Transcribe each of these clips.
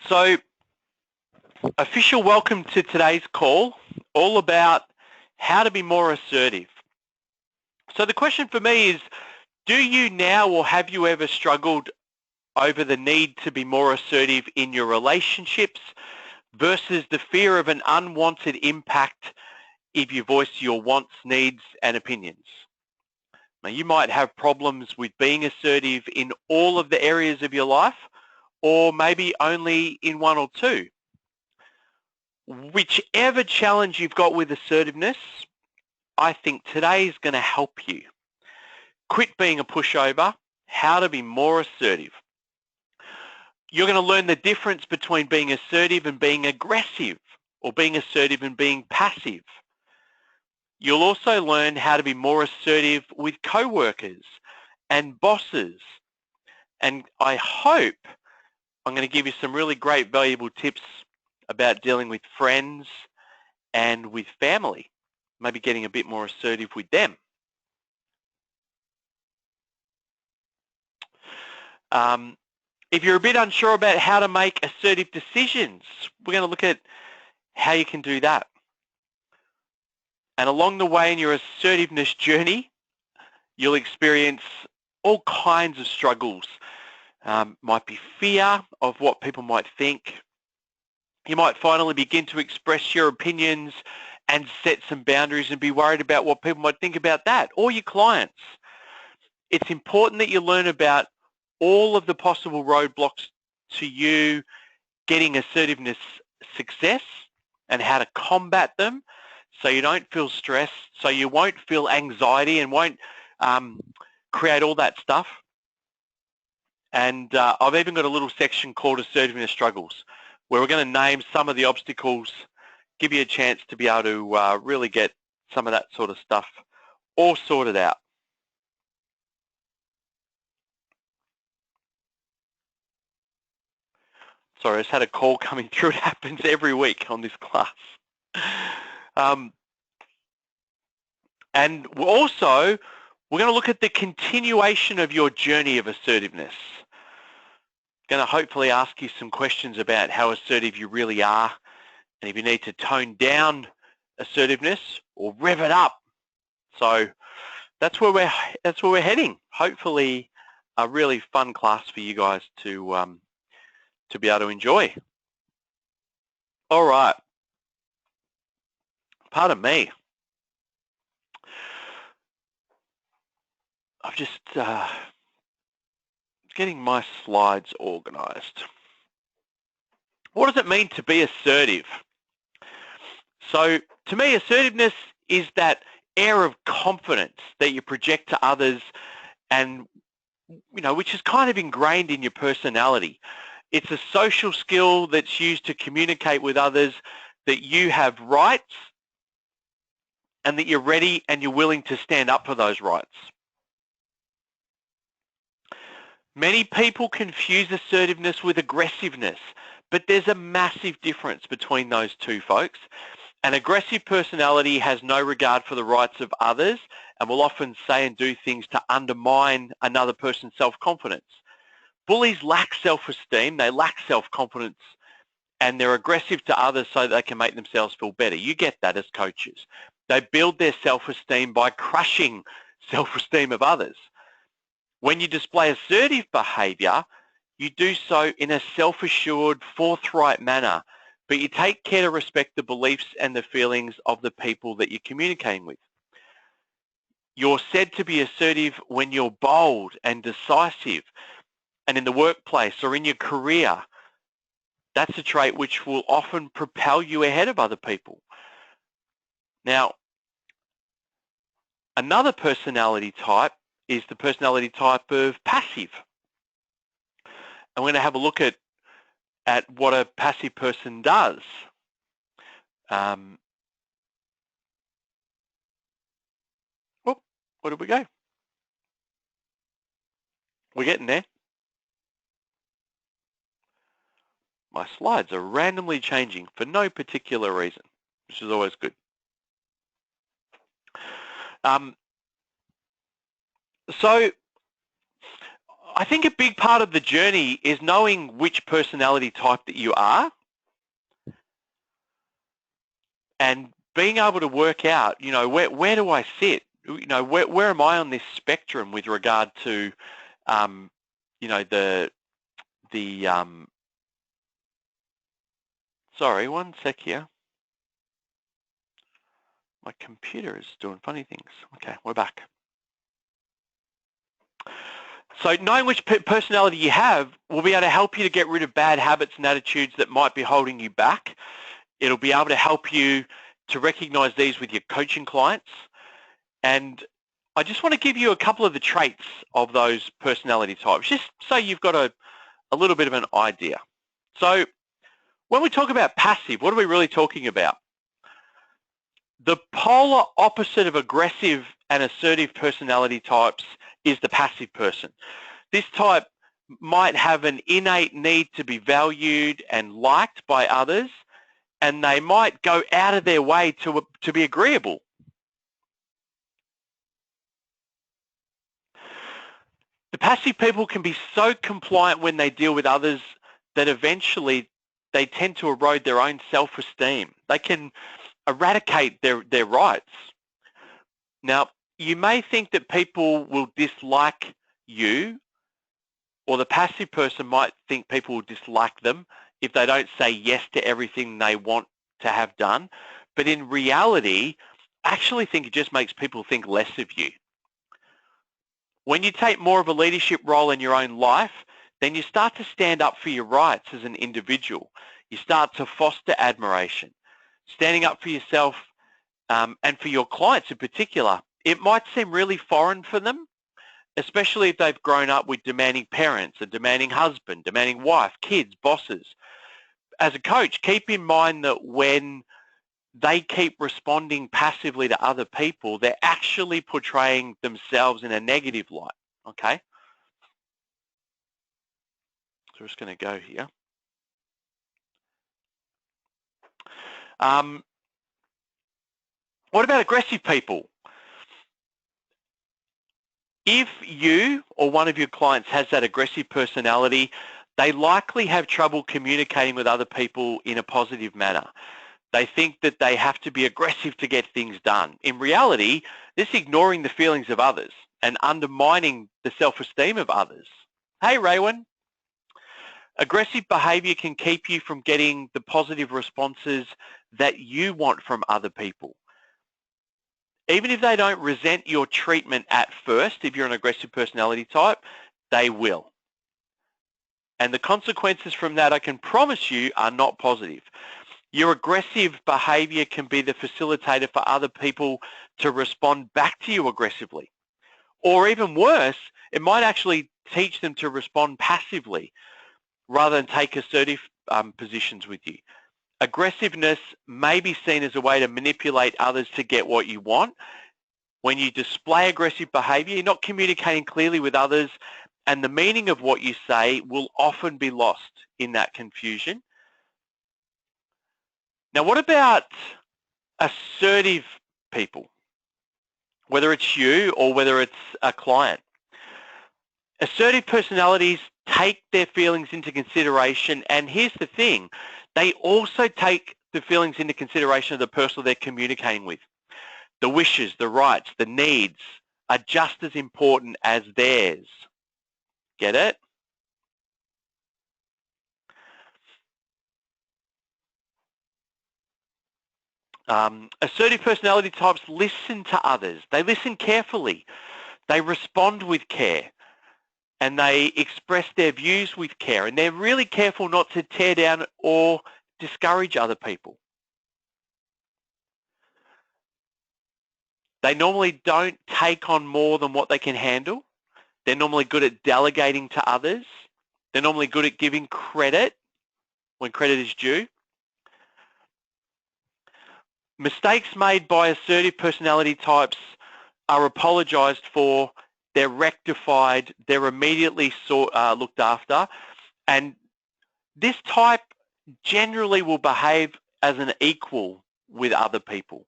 So, official welcome to today's call, all about how to be more assertive. So the question for me is, do you now or have you ever struggled over the need to be more assertive in your relationships versus the fear of an unwanted impact if you voice your wants, needs, and opinions? Now, you might have problems with being assertive in all of the areas of your life, or maybe only in one or two. Whichever challenge you've got with assertiveness, I think today is going to help you. Quit being a pushover, how to be more assertive. You're going to learn the difference between being assertive and being aggressive, or being assertive and being passive. You'll also learn how to be more assertive with co-workers and bosses. And I hope I'm going to give you some really great valuable tips about dealing with friends and with family, maybe getting a bit more assertive with them. If you're a bit unsure about how to make assertive decisions, we're going to look at how you can do that. And along the way in your assertiveness journey, you'll experience all kinds of struggles. Might be fear of what people might think. You might finally begin to express your opinions and set some boundaries and be worried about what people might think about that, or your clients. It's important that you learn about all of the possible roadblocks to you getting assertiveness success and how to combat them so you don't feel stressed, so you won't feel anxiety and won't create all that stuff. And I've even got a little section called Assertiveness Struggles, where we're going to name some of the obstacles, give you a chance to be able to really get some of that sort of stuff all sorted out. Sorry, I just had a call coming through. It happens every week on this class. And also, we're going to look at the continuation of your journey of assertiveness. Going to hopefully ask you some questions about how assertive you really are, and if you need to tone down assertiveness or rev it up. So that's where we're heading. Hopefully, a really fun class for you guys to be able to enjoy. All right. Pardon me. I'm just getting my slides organized. What does it mean to be assertive? So to me, assertiveness is that air of confidence that you project to others, and which is kind of ingrained in your personality. It's a social skill that's used to communicate with others that you have rights and that you're ready and you're willing to stand up for those rights. Many people confuse assertiveness with aggressiveness, but there's a massive difference between those two, folks. An aggressive personality has no regard for the rights of others and will often say and do things to undermine another person's self-confidence. Bullies lack self-esteem, they lack self-confidence, and they're aggressive to others so that they can make themselves feel better. You get that as coaches. They build their self-esteem by crushing self-esteem of others. When you display assertive behavior, you do so in a self-assured, forthright manner, but you take care to respect the beliefs and the feelings of the people that you're communicating with. You're said to be assertive when you're bold and decisive, and in the workplace or in your career. That's a trait which will often propel you ahead of other people. Now, another personality type is the personality type of passive. And we're going to have a look at what a passive person does. Where did we go? We're getting there. My slides are randomly changing for no particular reason, which is always good. So I think a big part of the journey is knowing which personality type that you are and being able to work out, where do I sit? Where am I on this spectrum with regard to, sorry, one sec here. My computer is doing funny things. Okay, we're back. So knowing which personality you have will be able to help you to get rid of bad habits and attitudes that might be holding you back. It'll be able to help you to recognize these with your coaching clients. And I just want to give you a couple of the traits of those personality types, just so you've got a little bit of an idea. So when we talk about passive, what are we really talking about? The polar opposite of aggressive and assertive personality types is the passive person. This type might have an innate need to be valued and liked by others, and they might go out of their way to be agreeable. The passive people can be so compliant when they deal with others that eventually they tend to erode their own self-esteem. They can eradicate their rights. Now, you may think that people will dislike you, or the passive person might think people will dislike them if they don't say yes to everything they want to have done. But in reality, I actually think it just makes people think less of you. When you take more of a leadership role in your own life, then you start to stand up for your rights as an individual. You start to foster admiration. Standing up for yourself and for your clients in particular, it might seem really foreign for them, especially if they've grown up with demanding parents, a demanding husband, demanding wife, kids, bosses. As a coach, keep in mind that when they keep responding passively to other people, they're actually portraying themselves in a negative light, okay? So we're just going to go here. What about aggressive people? If you or one of your clients has that aggressive personality, they likely have trouble communicating with other people in a positive manner. They think that they have to be aggressive to get things done. In reality, this is ignoring the feelings of others and undermining the self-esteem of others. Hey, Raywin. Aggressive behavior can keep you from getting the positive responses that you want from other people. Even if they don't resent your treatment at first, if you're an aggressive personality type, they will. And the consequences from that, I can promise you, are not positive. Your aggressive behavior can be the facilitator for other people to respond back to you aggressively. Or even worse, it might actually teach them to respond passively rather than take assertive positions with you. Aggressiveness may be seen as a way to manipulate others to get what you want. When you display aggressive behavior, you're not communicating clearly with others, and the meaning of what you say will often be lost in that confusion. Now, what about assertive people, whether it's you or whether it's a client? Assertive personalities take their feelings into consideration, and here's the thing, they also take the feelings into consideration of the person they're communicating with. The wishes, the rights, the needs are just as important as theirs. Get it? Assertive personality types listen to others. They listen carefully. They respond with care. And they express their views with care. And they're really careful not to tear down or discourage other people. They normally don't take on more than what they can handle. They're normally good at delegating to others. They're normally good at giving credit when credit is due. Mistakes made by assertive personality types are apologized for, they're rectified, they're immediately looked after, and this type generally will behave as an equal with other people,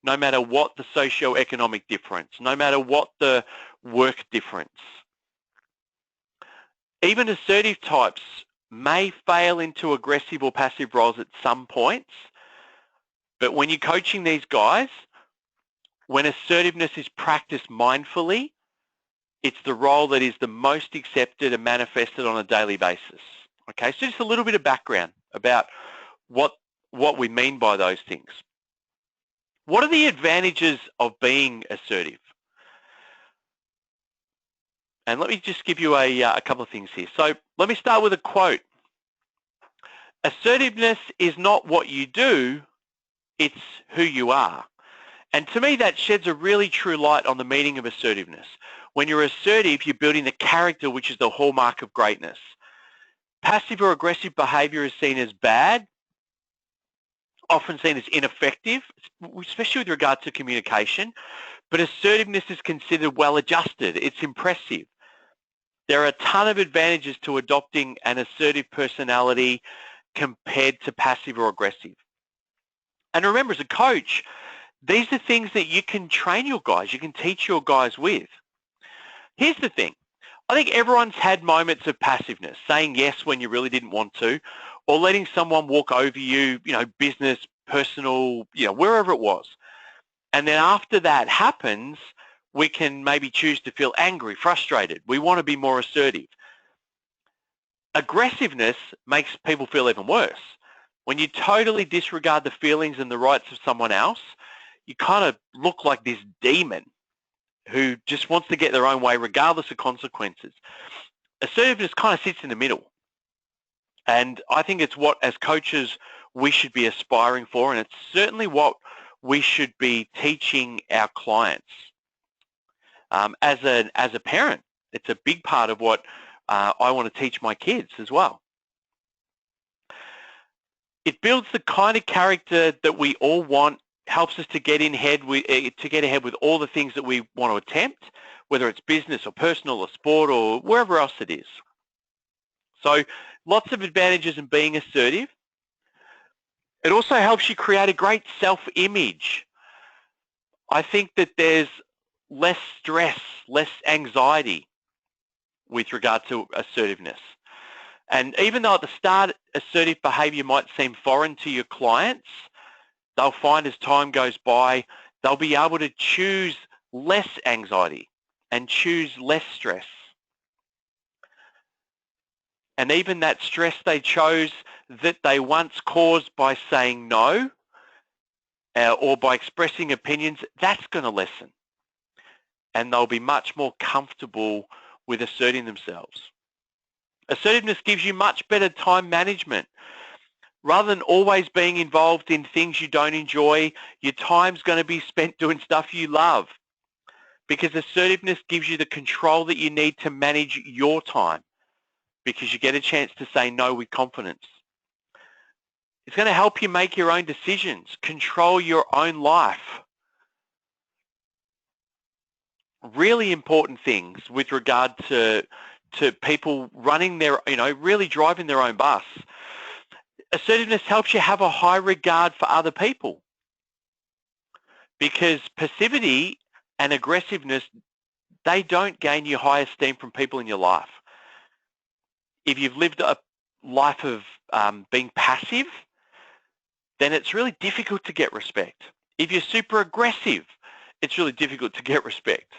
no matter what the socio-economic difference, no matter what the work difference. Even assertive types may fail into aggressive or passive roles at some points, but when you're coaching these guys, when assertiveness is practiced mindfully, it's the role that is the most accepted and manifested on a daily basis. Okay, so just a little bit of background about what we mean by those things. What are the advantages of being assertive? And let me just give you a couple of things here. So let me start with a quote. Assertiveness is not what you do, it's who you are. And to me, that sheds a really true light on the meaning of assertiveness. When you're assertive, you're building the character, which is the hallmark of greatness. Passive or aggressive behavior is seen as bad, often seen as ineffective, especially with regard to communication. But assertiveness is considered well-adjusted. It's impressive. There are a ton of advantages to adopting an assertive personality compared to passive or aggressive. And remember, as a coach, these are things that you can train your guys, you can teach your guys with. Here's the thing. I think everyone's had moments of passiveness, saying yes when you really didn't want to, or letting someone walk over you, business, personal, wherever it was. And then after that happens, we can maybe choose to feel angry, frustrated. We want to be more assertive. Aggressiveness makes people feel even worse. When you totally disregard the feelings and the rights of someone else, you kind of look like this demon who just wants to get their own way regardless of consequences. Assertiveness kind of sits in the middle. And I think it's what, as coaches, we should be aspiring for, and it's certainly what we should be teaching our clients. As a parent, it's a big part of what I want to teach my kids as well. It builds the kind of character that we all want, helps us to get ahead with all the things that we want to attempt, whether it's business or personal or sport or wherever else it is. So lots of advantages in being assertive. It also helps you create a great self-image. I think that there's less stress, less anxiety with regard to assertiveness. And even though at the start assertive behavior might seem foreign to your clients, they'll find as time goes by, they'll be able to choose less anxiety and choose less stress. And even that stress they chose that they once caused by saying no or by expressing opinions, that's going to lessen. And they'll be much more comfortable with asserting themselves. Assertiveness gives you much better time management. Rather than always being involved in things you don't enjoy, your time's going to be spent doing stuff you love, because assertiveness gives you the control that you need to manage your time, because you get a chance to say no with confidence. It's going to help you make your own decisions, control your own life. Really important things with regard to people running their, really driving their own bus. Assertiveness helps you have a high regard for other people, because passivity and aggressiveness, they don't gain you high esteem from people in your life. If you've lived a life of being passive, then it's really difficult to get respect. If you're super aggressive, it's really difficult to get respect.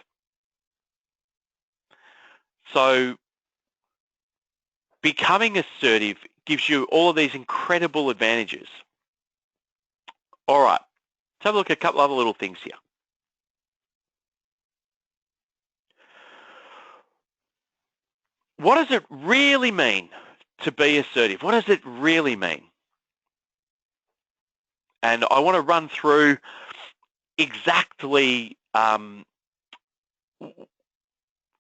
So becoming assertive gives you all of these incredible advantages. All right, let's have a look at a couple other little things here. What does it really mean to be assertive? What does it really mean? And I want to run through exactly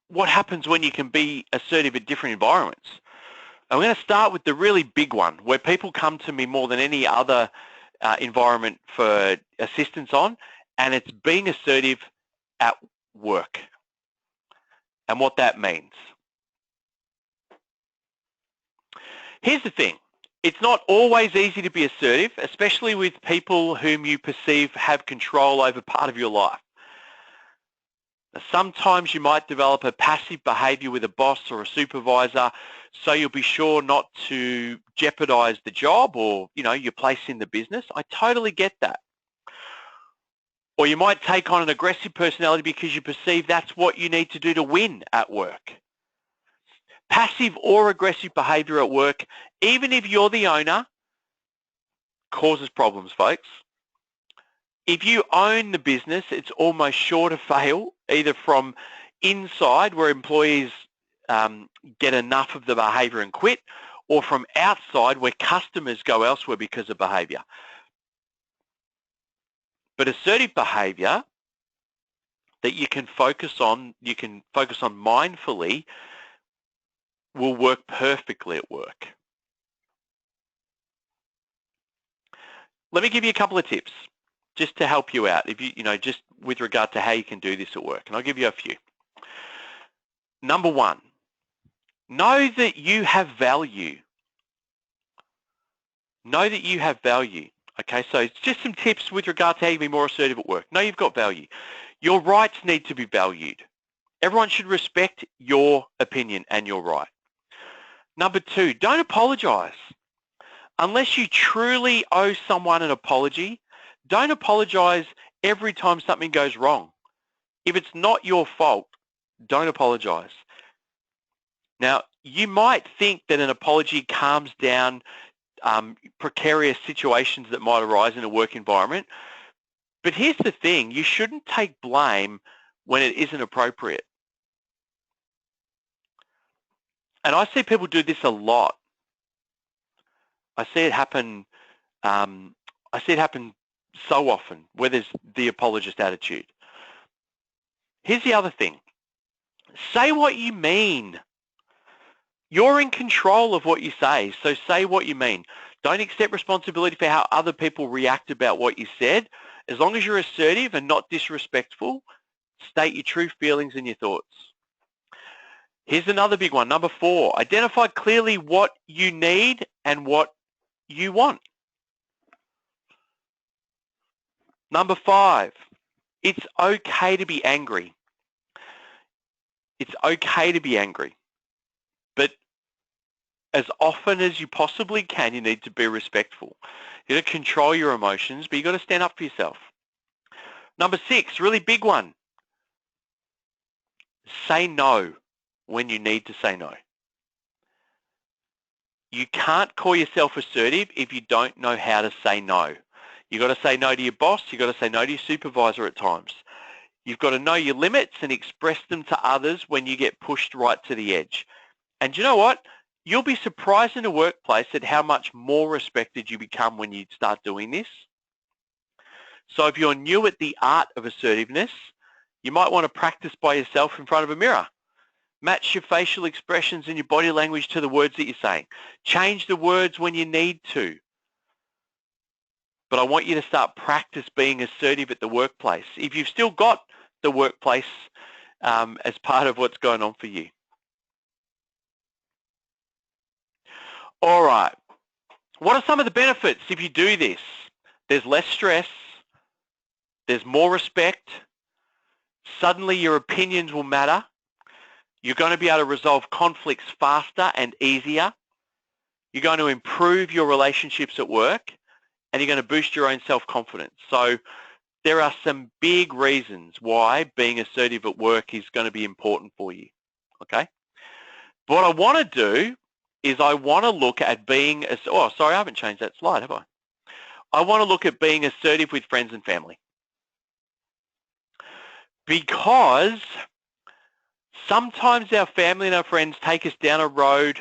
what happens when you can be assertive at different environments. I'm going to start with the really big one, where people come to me more than any other environment for assistance on, and it's being assertive at work and what that means. Here's the thing. It's not always easy to be assertive, especially with people whom you perceive have control over part of your life. Now, sometimes you might develop a passive behavior with a boss or a supervisor, so you'll be sure not to jeopardize the job or, your place in the business. I totally get that. Or you might take on an aggressive personality because you perceive that's what you need to do to win at work. Passive or aggressive behavior at work, even if you're the owner, causes problems, folks. If you own the business, it's almost sure to fail, either from inside where employees get enough of the behavior and quit, or from outside where customers go elsewhere because of behavior. But assertive behavior that you can focus on mindfully, will work perfectly at work. Let me give you a couple of tips just to help you out, if just with regard to how you can do this at work. And I'll give you a few. Number one, know that you have value. Know that you have value. Okay, so it's just some tips with regard to how you can be more assertive at work. Know you've got value. Your rights need to be valued. Everyone should respect your opinion and your right. Number two, don't apologize. Unless you truly owe someone an apology, don't apologize every time something goes wrong. If it's not your fault, don't apologize. Now, you might think that an apology calms down precarious situations that might arise in a work environment, but here's the thing, you shouldn't take blame when it isn't appropriate. And I see people do this a lot. I see it happen so often where there's the apologist attitude. Here's the other thing. Say what you mean. You're in control of what you say, so say what you mean. Don't accept responsibility for how other people react about what you said. As long as you're assertive and not disrespectful, state your true feelings and your thoughts. Here's another big one. Number four, identify clearly what you need and what you want. Number five, it's okay to be angry. It's okay to be angry. But as often as you possibly can, you need to be respectful. You got to control your emotions, but you got to stand up for yourself. Number six, really big one. Say no when you need to say no. You can't call yourself assertive if you don't know how to say no. You've got to say no to your boss. You've got to say no to your supervisor at times. You've got to know your limits and express them to others when you get pushed right to the edge. And you know what? You'll be surprised in the workplace at how much more respected you become when you start doing this. So if you're new at the art of assertiveness, you might want to practice by yourself in front of a mirror. Match your facial expressions and your body language to the words that you're saying. Change the words when you need to. But I want you to start practice being assertive at the workplace, if you've still got the workplace as part of what's going on for you. All right. What are some of the benefits if you do this? There's less stress. There's more respect. Suddenly your opinions will matter. You're going to be able to resolve conflicts faster and easier. You're going to improve your relationships at work, and you're going to boost your own self-confidence. So there are some big reasons why being assertive at work is going to be important for you, okay? But what I want to do is I want to look at being, I haven't changed that slide, have I? I want to look at being assertive with friends and family. Because sometimes our family and our friends take us down a road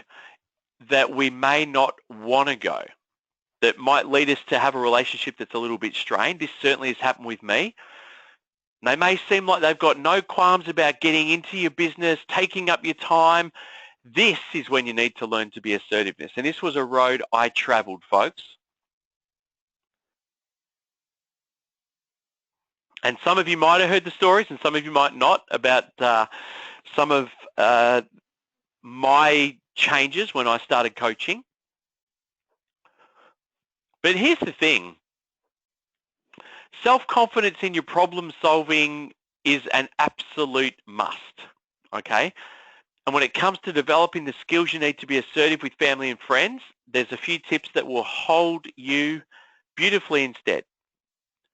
that we may not want to go, that might lead us to have a relationship that's a little bit strained. This certainly has happened with me. They may seem like they've got no qualms about getting into your business, taking up your time. This is when you need to learn to be assertiveness. And this was a road I traveled, folks. And some of you might have heard the stories and some of you might not about some of my changes when I started coaching. But here's the thing. Self-confidence in your problem-solving is an absolute must, okay? And when it comes to developing the skills you need to be assertive with family and friends, there's a few tips that will hold you beautifully instead.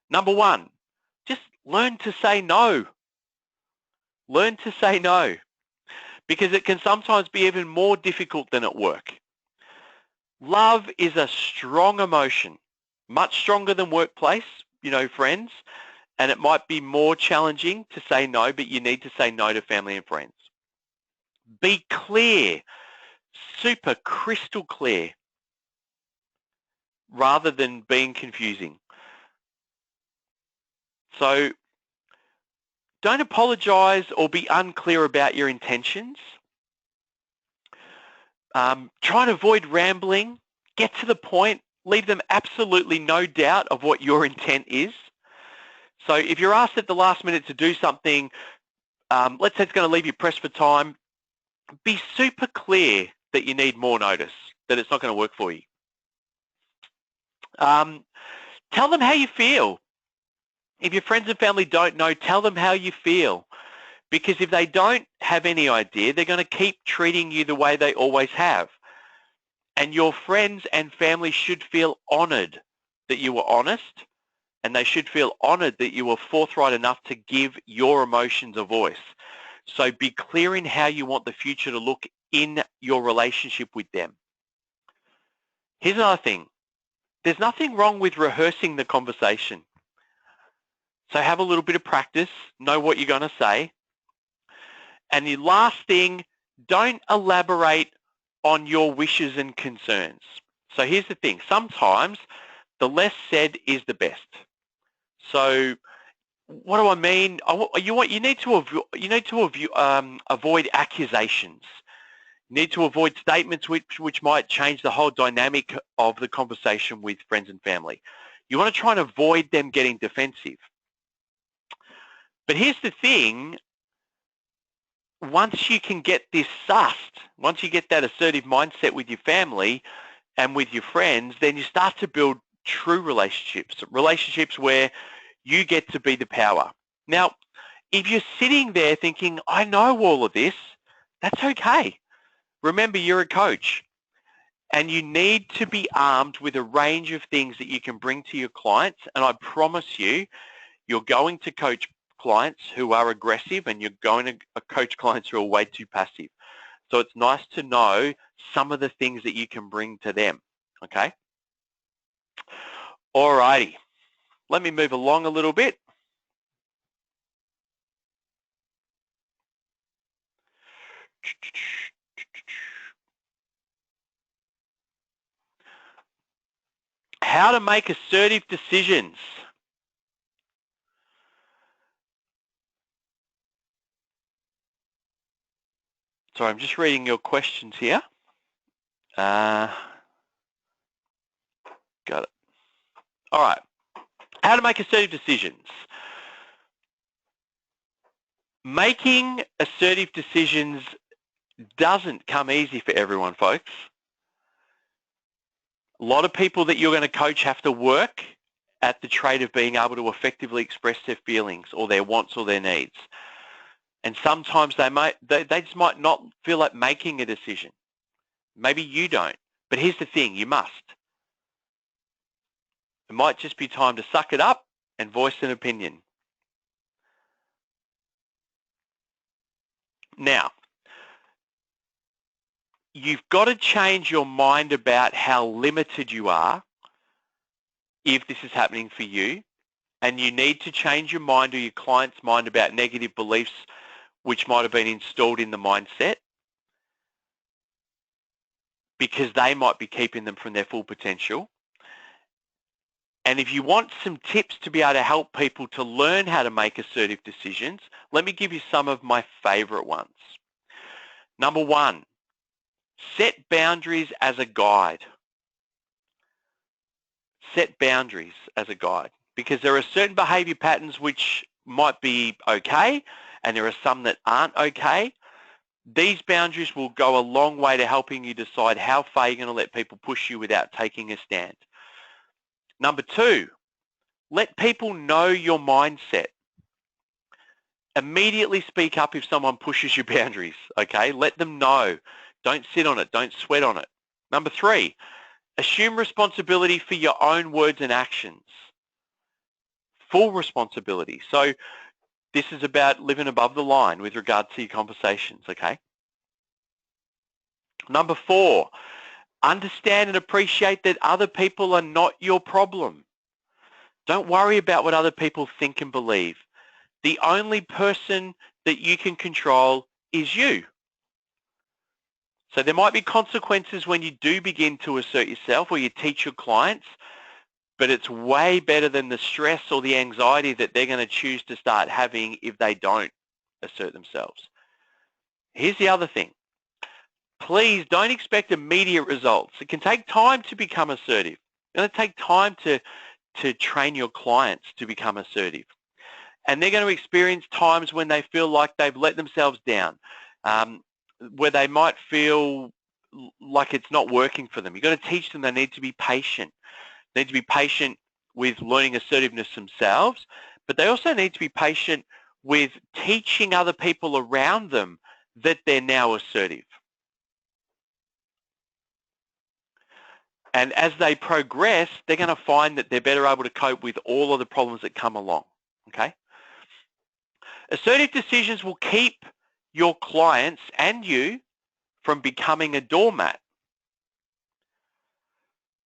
Number one, just learn to say no. Learn to say no, because it can sometimes be even more difficult than at work. Love is a strong emotion, much stronger than workplace, friends, and it might be more challenging to say no, but you need to say no to family and friends. Be clear, super crystal clear, rather than being confusing. So don't apologize or be unclear about your intentions. Try and avoid rambling. Get to the point. Leave them absolutely no doubt of what your intent is. So if you're asked at the last minute to do something, let's say it's going to leave you pressed for time, be super clear that you need more notice, that it's not going to work for you. Tell them how you feel. If your friends and family don't know, tell them how you feel. Because if they don't have any idea, they're going to keep treating you the way they always have. And your friends and family should feel honored that you were honest, and they should feel honored that you were forthright enough to give your emotions a voice. So be clear in how you want the future to look in your relationship with them. Here's another thing. There's nothing wrong with rehearsing the conversation. So have a little bit of practice, know what you're going to say. And the last thing, don't elaborate on your wishes and concerns. So here's the thing. Sometimes the less said is the best. So what do I mean? You need to avoid accusations. You need to avoid statements which might change the whole dynamic of the conversation with friends and family. You want to try and avoid them getting defensive. But here's the thing. Once you can get this sussed, once you get that assertive mindset with your family and with your friends, then you start to build true relationships where you get to be the power. Now, if you're sitting there thinking, I know all of this, that's okay. Remember, you're a coach, and you need to be armed with a range of things that you can bring to your clients, and I promise you, you're going to coach clients who are aggressive, and you're going to coach clients who are way too passive. So it's nice to know some of the things that you can bring to them, okay? Alrighty, let me move along a little bit. How to make assertive decisions. Sorry, I'm just reading your questions here. Got it. All right. How to make assertive decisions. Making assertive decisions doesn't come easy for everyone, folks. A lot of people that you're going to coach have to work at the trait of being able to effectively express their feelings or their wants or their needs. And sometimes they just might not feel like making a decision. Maybe you don't. But here's the thing, you must. It might just be time to suck it up and voice an opinion. Now, you've got to change your mind about how limited you are if this is happening for you, and you need to change your mind or your client's mind about negative beliefs which might have been installed in the mindset, because they might be keeping them from their full potential. And if you want some tips to be able to help people to learn how to make assertive decisions, let me give you some of my favorite ones. Number one, set boundaries as a guide. Set boundaries as a guide, because there are certain behavior patterns which might be okay, and there are some that aren't okay. These boundaries will go a long way to helping you decide how far you're going to let people push you without taking a stand. Number two, let people know your mindset. Immediately speak up if someone pushes your boundaries, okay? Let them know. Don't sit on it. Don't sweat on it. Number 3, assume responsibility for your own words and actions. Full responsibility. So this is about living above the line with regard to your conversations, okay? Number 4, understand and appreciate that other people are not your problem. Don't worry about what other people think and believe. The only person that you can control is you. So there might be consequences when you do begin to assert yourself or you teach your clients, but it's way better than the stress or the anxiety that they're going to choose to start having if they don't assert themselves. Here's the other thing. Please don't expect immediate results. It can take time to become assertive. It's going to take time to train your clients to become assertive. And they're going to experience times when they feel like they've let themselves down, where they might feel like it's not working for them. You've got to teach them they need to be patient. They need to be patient with learning assertiveness themselves, but they also need to be patient with teaching other people around them that they're now assertive. And as they progress, they're going to find that they're better able to cope with all of the problems that come along, okay? Assertive decisions will keep your clients and you from becoming a doormat,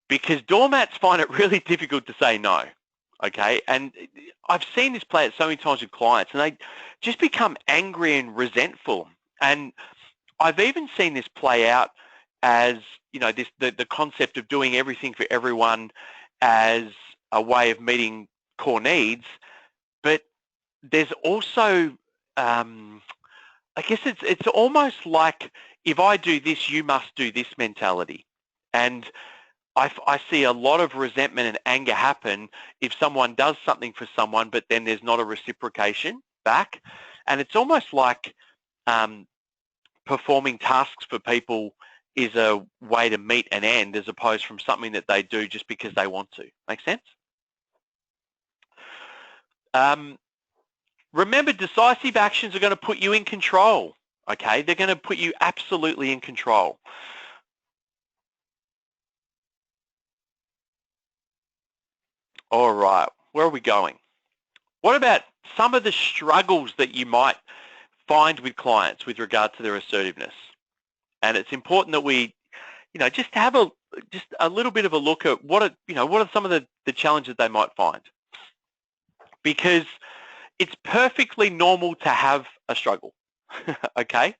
because doormats find it really difficult to say no, okay? And I've seen this play out so many times with clients, and they just become angry and resentful. And I've even seen this play out as, you know, the concept of doing everything for everyone as a way of meeting core needs. But there's also, I guess it's almost like, if I do this, you must do this mentality. And I see a lot of resentment and anger happen if someone does something for someone, but then there's not a reciprocation back. And it's almost like performing tasks for people is a way to meet an end, as opposed from something that they do just because they want to. Make sense? Remember, decisive actions are going to put you in control, okay? They're going to put you absolutely in control. All right, where are we going? What about some of the struggles that you might find with clients with regard to their assertiveness? And it's important that we, you know, just have a little bit of a look at what are some of the challenges they might find. Because it's perfectly normal to have a struggle, okay?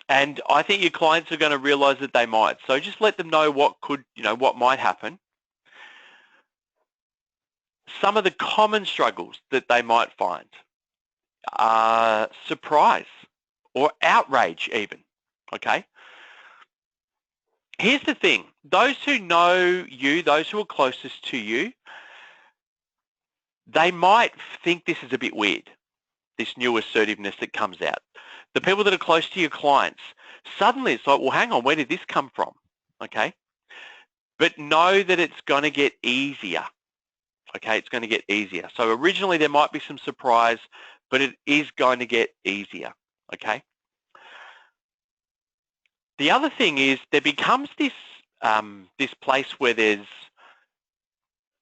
And I think your clients are going to realize that they might. So just let them know what might happen. Some of the common struggles that they might find are surprise or outrage even, okay? Here's the thing. Those who know you, those who are closest to you, they might think this is a bit weird, this new assertiveness that comes out. The people that are close to your clients, suddenly it's like, well, hang on, where did this come from? Okay? But know that it's going to get easier. Okay, it's going to get easier. So originally there might be some surprise, but it is going to get easier. Okay? The other thing is there becomes this this place where there's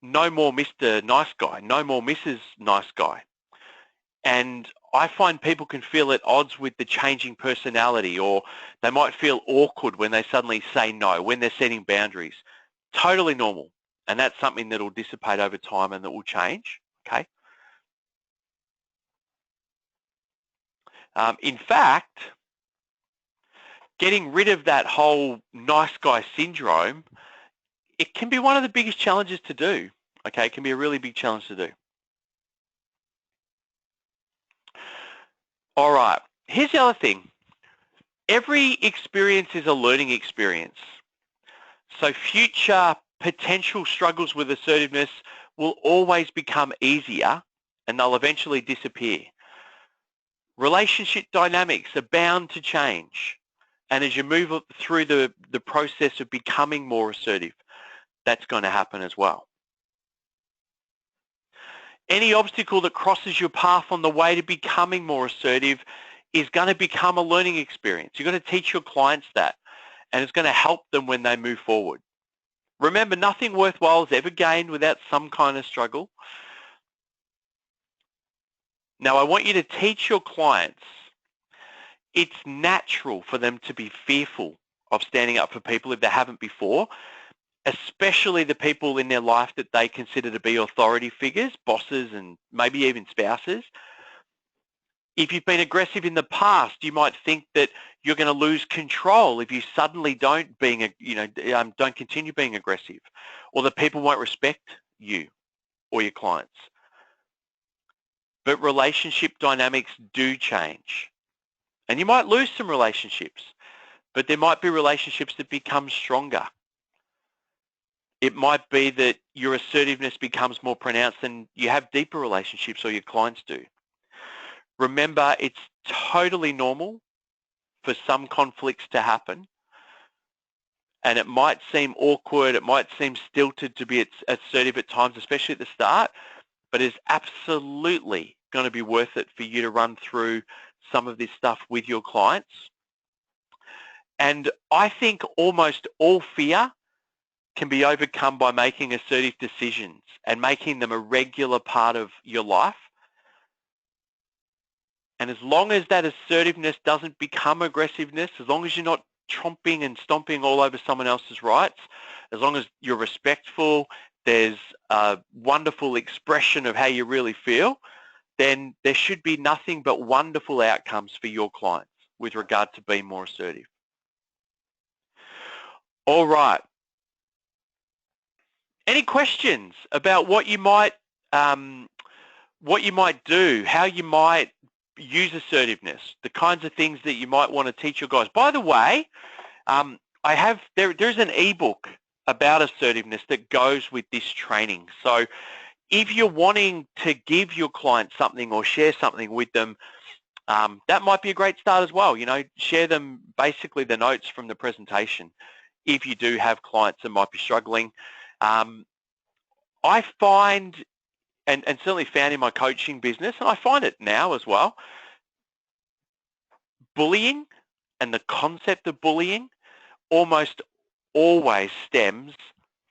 no more Mr. Nice Guy, no more Mrs. Nice Guy. And I find people can feel at odds with the changing personality, or they might feel awkward when they suddenly say no, when they're setting boundaries. Totally normal. And that's something that will dissipate over time and that will change, okay? In fact, getting rid of that whole nice guy syndrome, it can be one of the biggest challenges to do, okay? It can be a really big challenge to do. All right, here's the other thing. Every experience is a learning experience. So future potential struggles with assertiveness will always become easier and they'll eventually disappear. Relationship dynamics are bound to change. And as you move through the process of becoming more assertive, that's going to happen as well. Any obstacle that crosses your path on the way to becoming more assertive is going to become a learning experience. You're going to teach your clients that, and it's going to help them when they move forward. Remember, nothing worthwhile is ever gained without some kind of struggle. Now, I want you to teach your clients it's natural for them to be fearful of standing up for people if they haven't before, especially the people in their life that they consider to be authority figures, bosses, and maybe even spouses. If you've been aggressive in the past, you might think that you're going to lose control if you suddenly don't continue being aggressive, or that people won't respect you or your clients. But relationship dynamics do change. And you might lose some relationships, but there might be relationships that become stronger. It might be that your assertiveness becomes more pronounced and you have deeper relationships, or your clients do. Remember, it's totally normal for some conflicts to happen, and it might seem awkward, it might seem stilted to be assertive at times, especially at the start, but it's absolutely going to be worth it for you to run through some of this stuff with your clients. And I think almost all fear can be overcome by making assertive decisions and making them a regular part of your life. And as long as that assertiveness doesn't become aggressiveness, as long as you're not tromping and stomping all over someone else's rights, as long as you're respectful, there's a wonderful expression of how you really feel, then there should be nothing but wonderful outcomes for your clients with regard to being more assertive. All right. Any questions about what you might do, how you might use assertiveness, the kinds of things that you might want to teach your guys? By the way, there's an ebook about assertiveness that goes with this training. So if you're wanting to give your clients something or share something with them, that might be a great start as well. Share them basically the notes from the presentation if you do have clients that might be struggling. I find, and certainly found in my coaching business, and I find it now as well, bullying and the concept of bullying almost always stems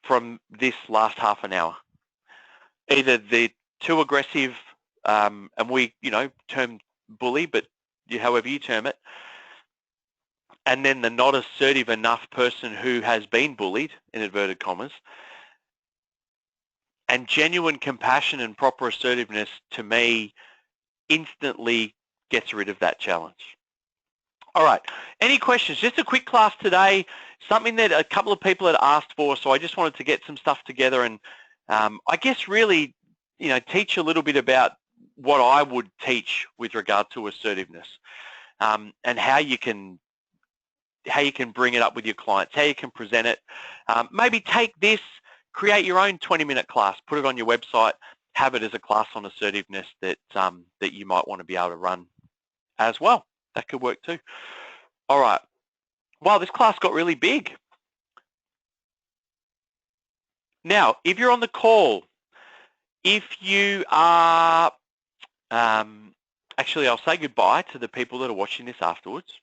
from this last half an hour. Either the too aggressive, and we, term bully, but however you term it, and then the not assertive enough person who has been bullied, in inverted commas. And genuine compassion and proper assertiveness, to me, instantly gets rid of that challenge. All right, any questions? Just a quick class today, something that a couple of people had asked for, so I just wanted to get some stuff together and I guess really, teach a little bit about what I would teach with regard to assertiveness, and how you can bring it up with your clients, how you can present it. Maybe take this, create your own 20-minute class, put it on your website, have it as a class on assertiveness that you might want to be able to run as well. That could work too. All right. Wow, this class got really big. Now, if you're on the call, if you are, actually I'll say goodbye to the people that are watching this afterwards.